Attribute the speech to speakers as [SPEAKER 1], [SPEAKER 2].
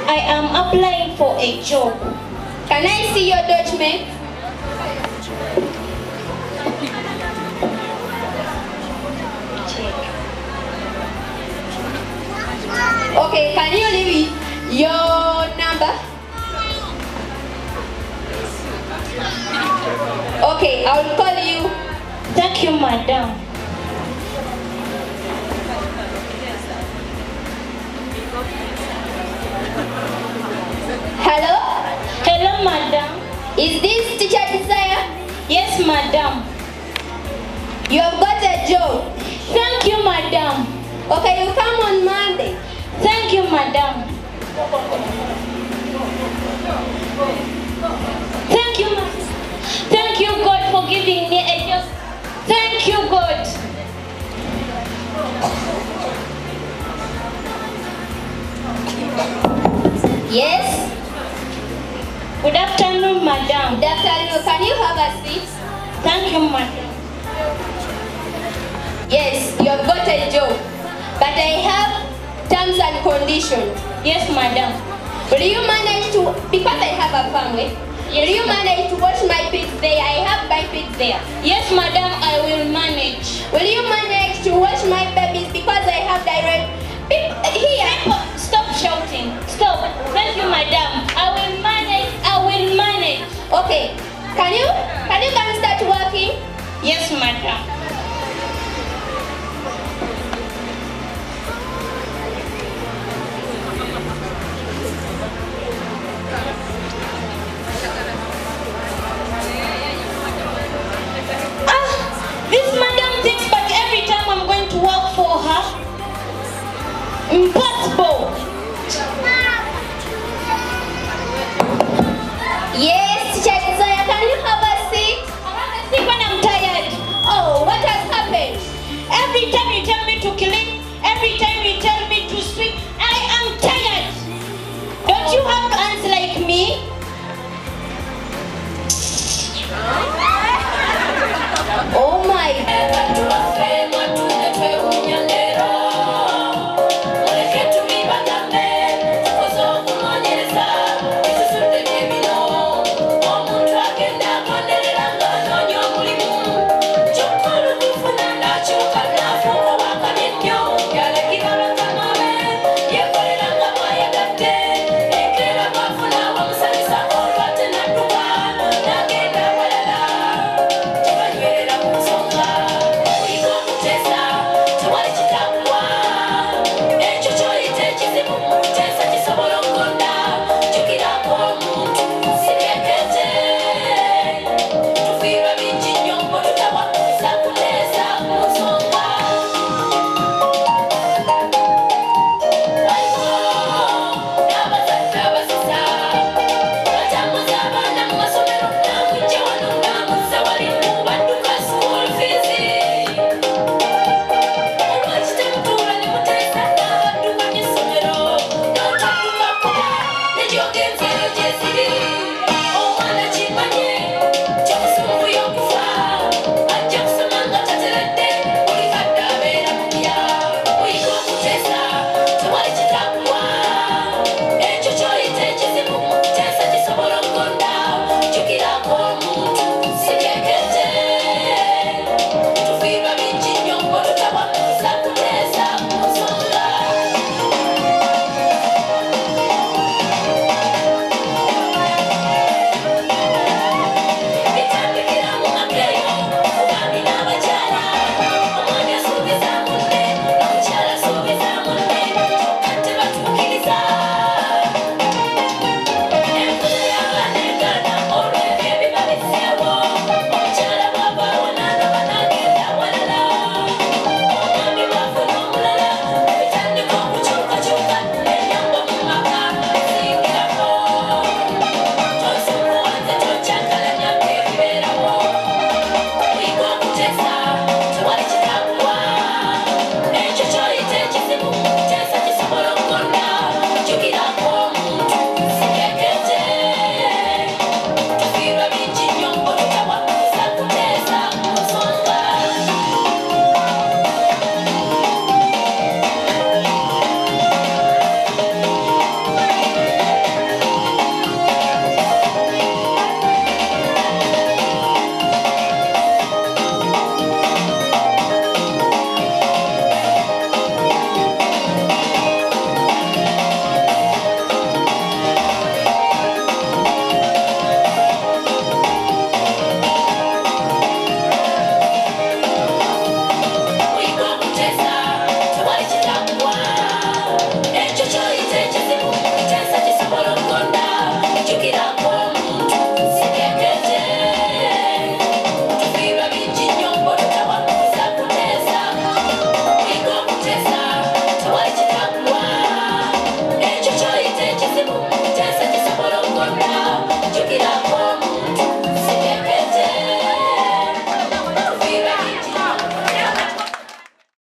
[SPEAKER 1] I am applying for a job.
[SPEAKER 2] Can I see your document? Okay, can you leave me your number? Okay, I will call you.
[SPEAKER 1] Thank you, madam.
[SPEAKER 2] Hello?
[SPEAKER 1] Hello, madam.
[SPEAKER 2] Is this Teacher Desire?
[SPEAKER 1] Yes, madam.
[SPEAKER 2] You have got a job.
[SPEAKER 1] Thank you, madam.
[SPEAKER 2] Okay, you come on Monday.
[SPEAKER 1] Thank you, madam. Thank you, madam. Thank you, God, for giving me a job. Thank you, God.
[SPEAKER 2] Yes?
[SPEAKER 1] Good afternoon, madam.
[SPEAKER 2] Good afternoon. Can you have a seat?
[SPEAKER 1] Thank you, madam.
[SPEAKER 2] Yes, you have got a job. But I have terms and conditions.
[SPEAKER 1] Yes, madam.
[SPEAKER 2] Will you manage to, because I have a family, will you manage to wash my pigs there? I have my pigs there.
[SPEAKER 1] Yes, madam, I will manage.
[SPEAKER 2] Will you manage to wash my babies because I have direct here?
[SPEAKER 1] Stop shouting. Stop. Thank you, madam. I will manage. I will manage.
[SPEAKER 2] Okay. Can you come start working?
[SPEAKER 1] Yes, madam. This madam thinks but every time I'm going to work for her. Impossible.
[SPEAKER 2] Yes, Teacher Desire, can you have a seat?
[SPEAKER 1] I have a seat when I'm tired.
[SPEAKER 2] Oh, what has happened?
[SPEAKER 1] Every time you tell me to clean, every time you tell me to sweep, I am tired. Don't you have